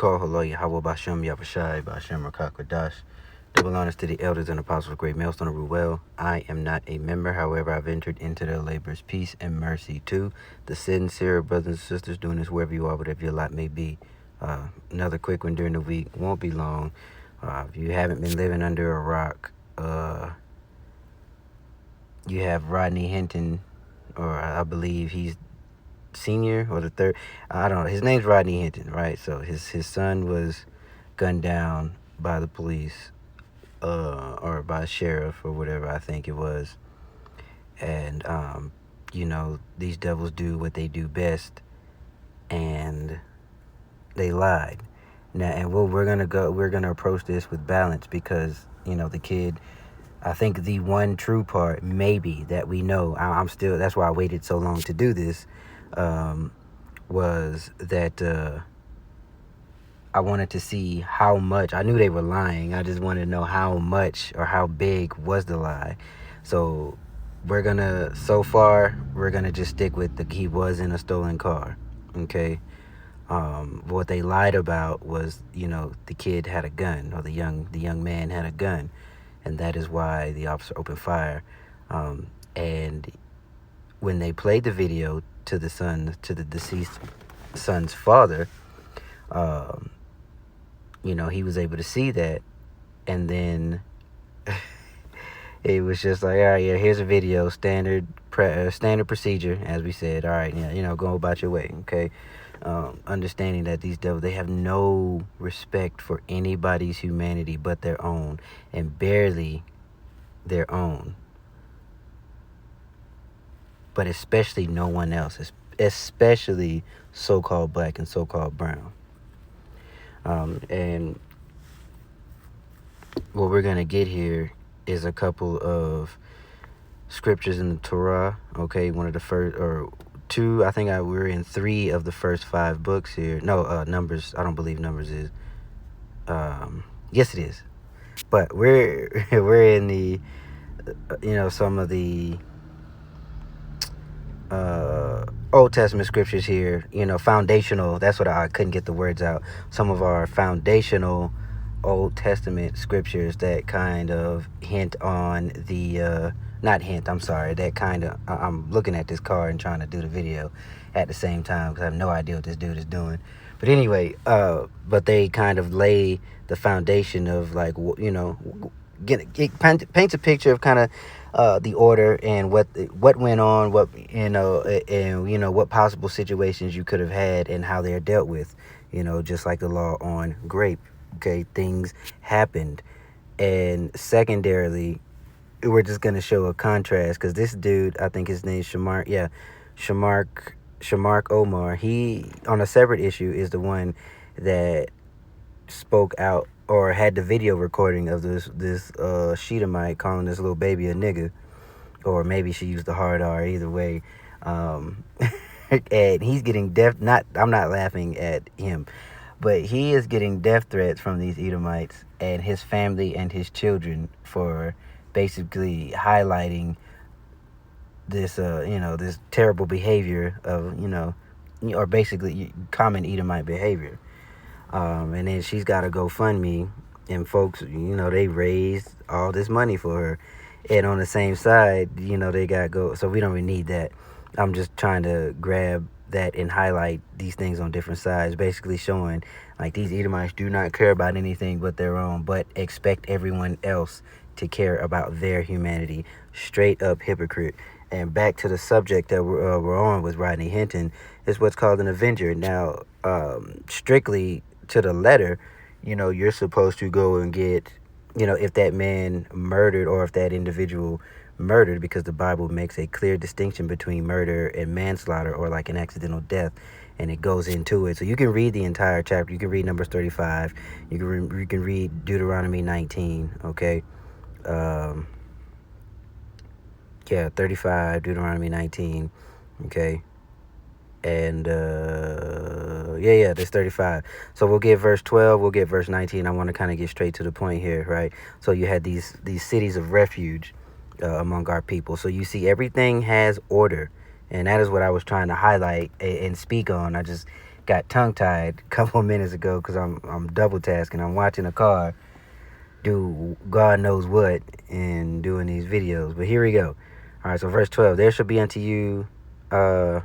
call hello Yahweh Bashem Yavashai Bashem Rakakwadash. Double honors to the elders and apostles of Great Millstone of Ruel. I am not a member, however, I've entered into their labors. Peace and mercy to the sincere brothers and sisters doing this wherever you are, whatever your lot may be. Another quick one during the week, won't be long. If you haven't been living under a rock, you have Rodney Hinton, or I believe he's senior or the third. I don't know. His name's Rodney Hinton, right? So his son was gunned down by the police, or by a sheriff or whatever I think it was. And these devils do what they do best, and they lied. Now, and we're gonna approach this with balance because the kid. I think the one true part, maybe, that we know, I'm still, that's why I waited so long to do this, was that I wanted to see how much. I knew they were lying. I just wanted to know how much or how big was the lie. So so far, we're going to just stick with he was in a stolen car, okay? What they lied about was, the kid had a gun, or the young man had a gun. And that is why the officer opened fire. And when they played the video to the deceased son's father, he was able to see that. And then it was just like, all right, yeah, here's a video, standard procedure, as we said. All right, yeah, go about your way, okay? Understanding that these devils, they have no respect for anybody's humanity but their own, and barely their own, but especially no one else, especially so-called black and so-called brown. And what we're going to get here is a couple of scriptures in the Torah, okay? One of the first, or two, I think we're in 3 of the first 5 books here. No, Numbers, I don't believe Numbers is. Yes, it is. But we're in the, some of the Old Testament scriptures here, foundational. That's what I couldn't get the words out. Some of our foundational Old Testament scriptures that kind of hint on the, not hint, I'm sorry, that kind of, I'm looking at this car and trying to do the video at the same time because I have no idea what this dude is doing. But anyway, but they kind of lay the foundation of, like, it paints a picture of kind of the order and what went on, what possible situations you could have had and how they're dealt with, just like the law on grape. Okay, things happened. And secondarily, we're just going to show a contrast because this dude, I think his name's Shamark Omar, he, on a separate issue, is the one that spoke out or had the video recording of this Sheetamite calling this little baby a nigga, or maybe she used the hard R, either way. And he's getting I'm not laughing at him, but he is getting death threats from these Edomites and his family and his children for basically highlighting this, this terrible behavior of, or basically common Edomite behavior. And then she's got a GoFundMe, and folks, they raised all this money for her. And on the same side, they got so we don't really need that. I'm just trying to grab that and highlight these things on different sides, basically showing like these Edomites do not care about anything but their own, but expect everyone else to care about their humanity. Straight up hypocrite. And back to the subject that we're on with Rodney Hinton, is what's called an Avenger. Now, strictly to the letter, you're supposed to go and get, if that man murdered or if that individual murdered, because the Bible makes a clear distinction between murder and manslaughter, or like an accidental death, and it goes into it. So you can read the entire chapter. You can read Numbers 35. You can read Deuteronomy 19. Okay. 35, Deuteronomy 19. Okay. And there's 35. So we'll get verse 12, we'll get verse 19. I want to kind of get straight to the point here, right? So you had these cities of refuge among our people. So you see, everything has order, and that is what I was trying to highlight and speak on. I just got tongue-tied a couple of minutes ago because I'm double tasking. I'm watching a car do God knows what and doing these videos. But here we go. All right, so verse 12. There shall be unto you, dang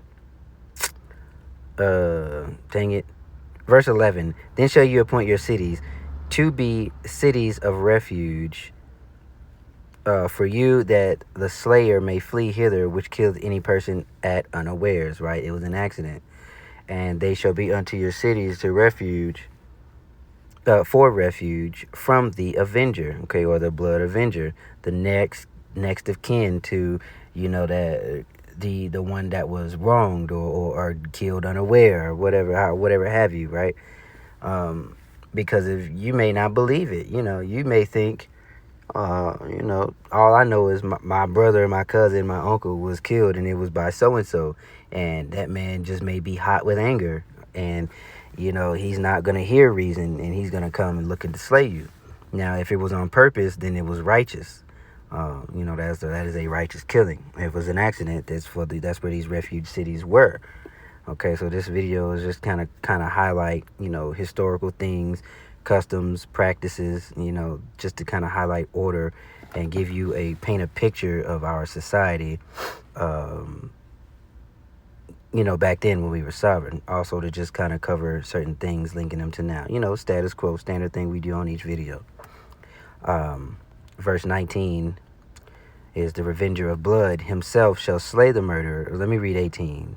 it. Verse 11. Then shall you appoint your cities to be cities of refuge for you, that the slayer may flee hither, which killed any person at unawares, right? It was an accident. And they shall be unto your cities to refuge, for refuge from the avenger, okay, or the blood avenger, the next of kin to, that the one that was wronged or killed unaware or whatever have you, right? Because if you may not believe it, you may think, all I know is my brother, my cousin, my uncle was killed, and it was by so and so, and that man just may be hot with anger, and he's not gonna hear reason, and he's gonna come and looking to slay you. Now, if it was on purpose, then it was righteous. That is a righteous killing. If it was an accident, that's where these refuge cities were. Okay, so this video is just kind of highlight, historical things, customs, practices, just to kind of highlight order and give you paint a picture of our society, back then when we were sovereign. Also to just kind of cover certain things, linking them to now. Status quo, standard thing we do on each video. Verse 19 is the revenger of blood himself shall slay the murderer. Let me read 18.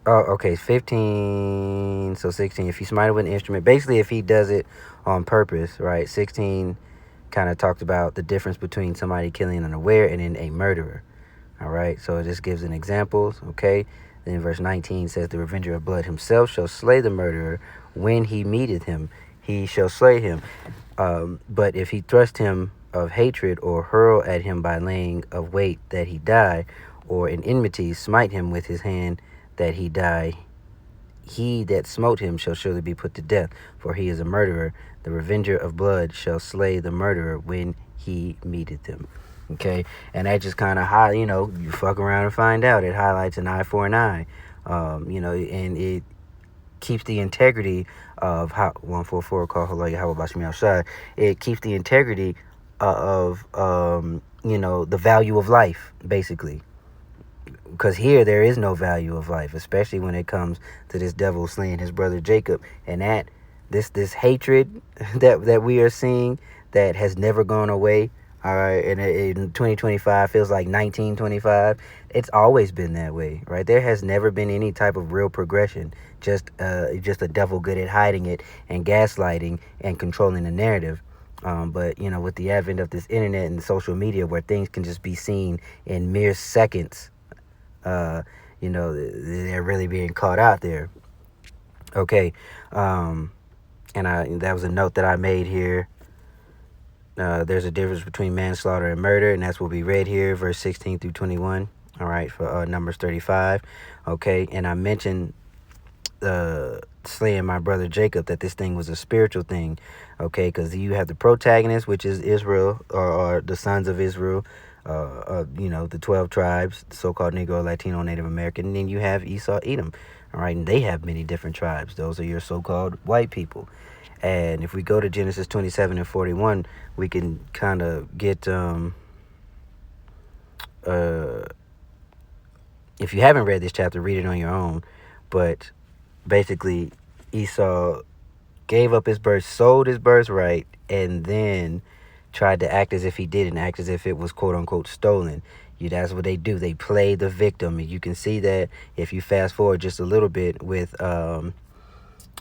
Oh, okay, 15, so 16. If he smite with an instrument, basically if he does it on purpose, right? 16 kind of talked about the difference between somebody killing unaware and then a murderer. All right, so it just gives an examples, okay? Then verse 19 says, the revenger of blood himself shall slay the murderer when he meeteth him. He shall slay him. But if he thrust him of hatred or hurl at him by laying of weight that he die, or in enmity smite him with his hand that he die, he that smote him shall surely be put to death, for he is a murderer. The revenger of blood shall slay the murderer when he meeteth him. Okay, and that just kind of you fuck around and find out. It highlights an eye for an eye, and it keeps the integrity of how 144 call Halaya how about me outside. It keeps the integrity of the value of life, basically. Because here there is no value of life, especially when it comes to this devil slaying his brother Jacob, and that this hatred that we are seeing that has never gone away. All right, and in 2025 feels like 1925. It's always been that way, right? There has never been any type of real progression. Just a devil good at hiding it and gaslighting and controlling the narrative. But with the advent of this internet and social media, where things can just be seen in mere seconds. They're really being caught out there. Okay, and that was a note that I made here. There's a difference between manslaughter and murder, and that's what we read here, verse 16 through 21. All right, for Numbers 35. Okay, and I mentioned slaying my brother Jacob, that this thing was a spiritual thing. Okay, because you have the protagonist, which is Israel, or the sons of Israel. The 12 tribes, so-called Negro, Latino, Native American, and then you have Esau, Edom, all right, and they have many different tribes. Those are your so-called white people. And if we go to Genesis 27 and 41, we can kind of get, if you haven't read this chapter, read it on your own, but basically Esau gave up his birth, sold his birthright, and then tried to act as if he didn't, act as if it was quote-unquote stolen. That's what they do. They play the victim. You can see that if you fast forward just a little bit with, or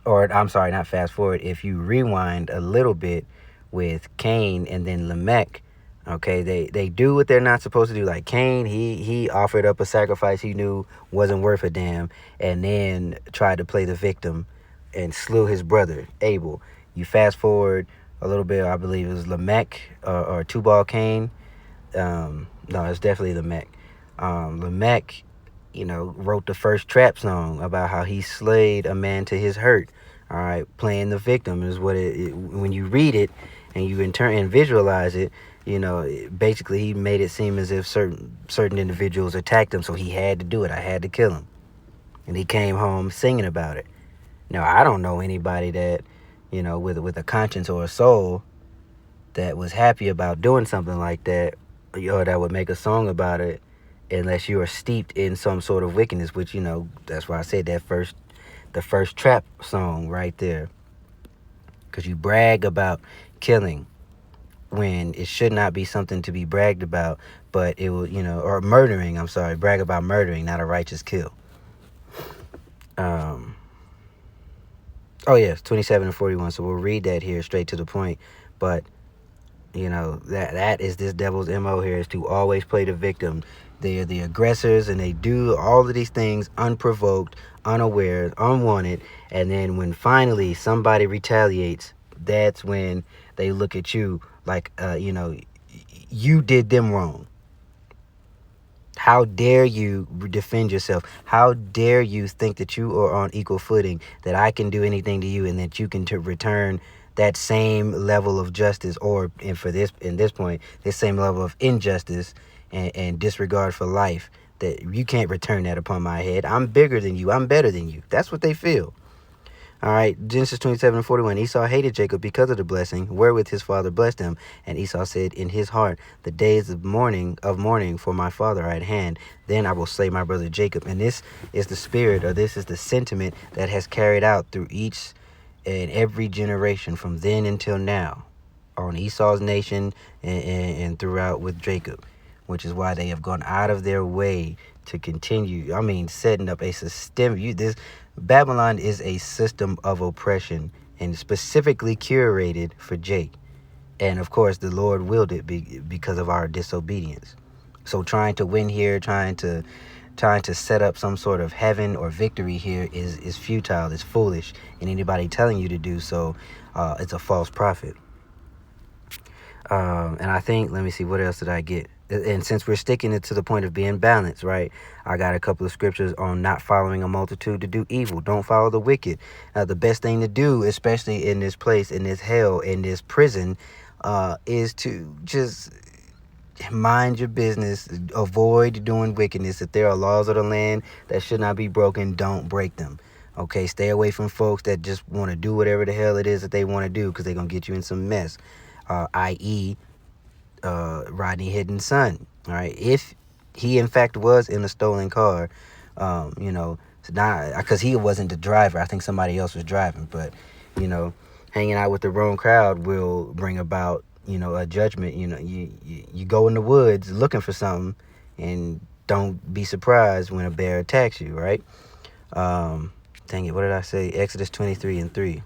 I'm sorry, not fast forward, if you rewind a little bit with Cain and then Lamech, okay, they do what they're not supposed to do. Like Cain, he offered up a sacrifice he knew wasn't worth a damn, and then tried to play the victim and slew his brother, Abel. You fast forward a little bit, I believe it was Lamech or Tubal Cain. No, it's definitely Lamech. Lamech, wrote the first trap song about how he slayed a man to his hurt. All right, playing the victim is what when you read it and you in turn visualize it, basically he made it seem as if certain individuals attacked him, so he had to do it. I had to kill him. and he came home singing about it. Now, I don't know anybody that, with a conscience or a soul that was happy about doing something like that, or that would make a song about it, unless you are steeped in some sort of wickedness, which, that's why I said the first trap song right there. Because you brag about killing when it should not be something to be bragged about, but it will, or murdering, I'm sorry, brag about murdering, not a righteous kill. Oh yes, 27 and 41. So we'll read that here straight to the point. But that is this devil's MO here, is to always play the victim. They are the aggressors, and they do all of these things unprovoked, unaware, unwanted. And then when finally somebody retaliates, that's when they look at you like, you did them wrong. How dare you defend yourself? How dare you think that you are on equal footing, that I can do anything to you, and that you can return that same level of justice, or in this point, this same level of injustice and disregard for life, that you can't return that upon my head. I'm bigger than you. I'm better than you. That's what they feel. All right, Genesis 27:41. Esau hated Jacob because of the blessing wherewith his father blessed him. And Esau said in his heart, the days of mourning for my father are at hand. Then I will slay my brother Jacob. And this is the spirit, or this is the sentiment that has carried out through each and every generation from then until now on Esau's nation and throughout with Jacob, which is why they have gone out of their way to continue. Setting up a system. Babylon is a system of oppression, and specifically curated for Jake. And of course, the Lord willed it because of our disobedience. So trying to win here, trying to set up some sort of heaven or victory here is futile, it's foolish. And anybody telling you to do so, it's a false prophet. And I think, let me see, what else did I get? And since we're sticking it to the point of being balanced, right, I got a couple of scriptures on not following a multitude to do evil. Don't follow the wicked. The best thing to do, especially in this place, in this hell, in this prison, is to just mind your business, avoid doing wickedness. If there are laws of the land that should not be broken, don't break them. Okay, stay away from folks that just want to do whatever the hell it is that they want to do, because they're going to get you in some mess, i.e., Rodney Hidden's son. All right, if he in fact was in a stolen car, not because he wasn't the driver. I think somebody else was driving, but hanging out with the wrong crowd will bring about a judgment. You go in the woods looking for something, and don't be surprised when a bear attacks you, right? Dang it, what did I say? Exodus 23:3.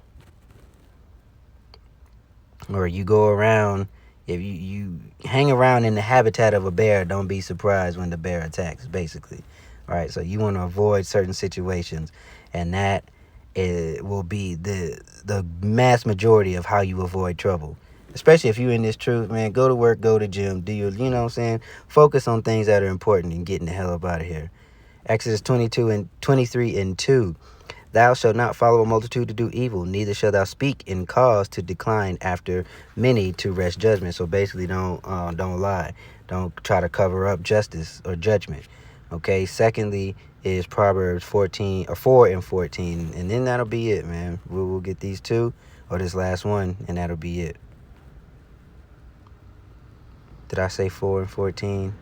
Or you go around, if you hang around in the habitat of a bear, don't be surprised when the bear attacks, basically. All right, so you want to avoid certain situations, and that will be the mass majority of how you avoid trouble. Especially if you're in this truth, man, go to work, go to gym, do your, you know what I'm saying? Focus on things that are important and getting the hell up out of here. Exodus 23:2. Thou shalt not follow a multitude to do evil, neither shalt thou speak in cause to decline after many to wrest judgment. So basically, don't lie. Don't try to cover up justice or judgment. Okay. Secondly is Proverbs 4:14, and then that'll be it, man. We'll get these two or this last one, and that'll be it. Did I say 4:14?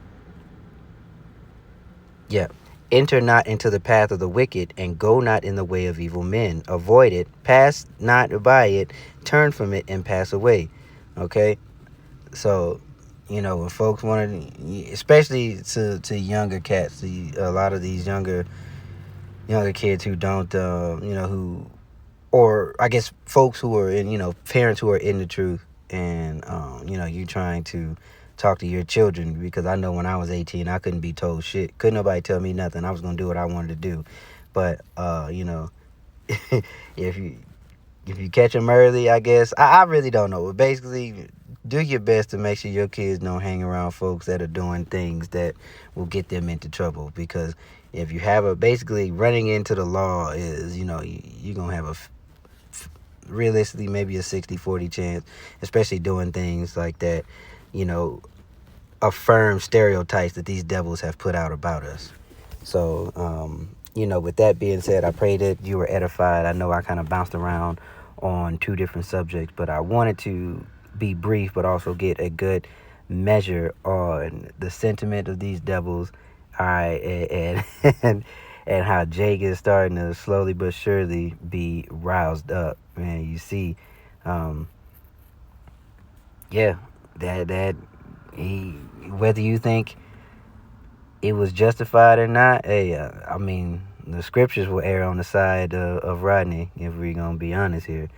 Yeah. Enter not into the path of the wicked, and go not in the way of evil men. Avoid it, pass not by it, turn from it, and pass away. Okay? So, when folks want to, especially to younger cats, a lot of these younger kids who don't, who, or I guess folks who are in, parents who are in the truth, and, you trying to talk to your children, because I know when I was 18, I couldn't be told shit. Couldn't nobody tell me nothing. I was going to do what I wanted to do. But, if you catch them early, I guess, I really don't know. But basically, do your best to make sure your kids don't hang around folks that are doing things that will get them into trouble. Because if you have basically running into the law is, you're going to have realistically maybe a 60-40 chance, especially doing things like that, affirm stereotypes that these devils have put out about us. So with that being said, I pray that you were edified. I know I kind of bounced around on two different subjects, but I wanted to be brief, but also get a good measure on the sentiment of these devils. All right, and how Jake is starting to slowly but surely be roused up. Man, you see, um, yeah, that he, whether you think it was justified or not, hey, I mean, the scriptures will err on the side of Rodney, if we're gonna be honest here.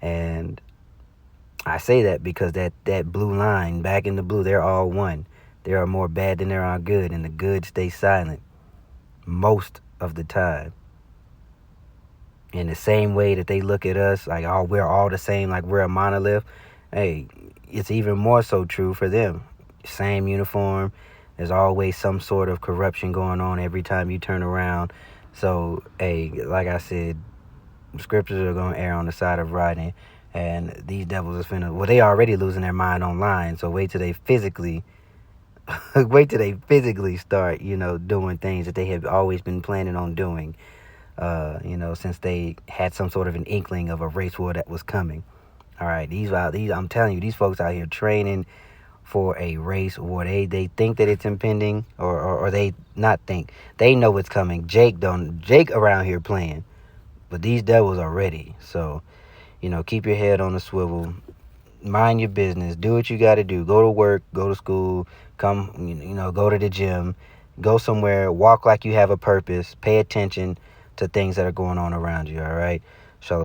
And I say that because that blue line back in the blue, they're all one. There are more bad than there are good, and the good stay silent most of the time. In the same way that they look at us like, oh, we're all the same, like we're a monolith. Hey, it's even more so true for them. Same uniform. There's always some sort of corruption going on every time you turn around. So, hey, like I said, scriptures are going to err on the side of Rodney. And these devils are finna, well, they already losing their mind online. So wait till they physically, start, doing things that they have always been planning on doing. Since they had some sort of an inkling of a race war that was coming. All right, these I'm telling you, these folks out here training for a race war. They think that it's impending, or they not think. They know it's coming. Jake around here playing, but these devils are ready. So, keep your head on the swivel. Mind your business. Do what you got to do. Go to work, go to school, come, go to the gym, go somewhere, walk like you have a purpose, pay attention to things that are going on around you, all right?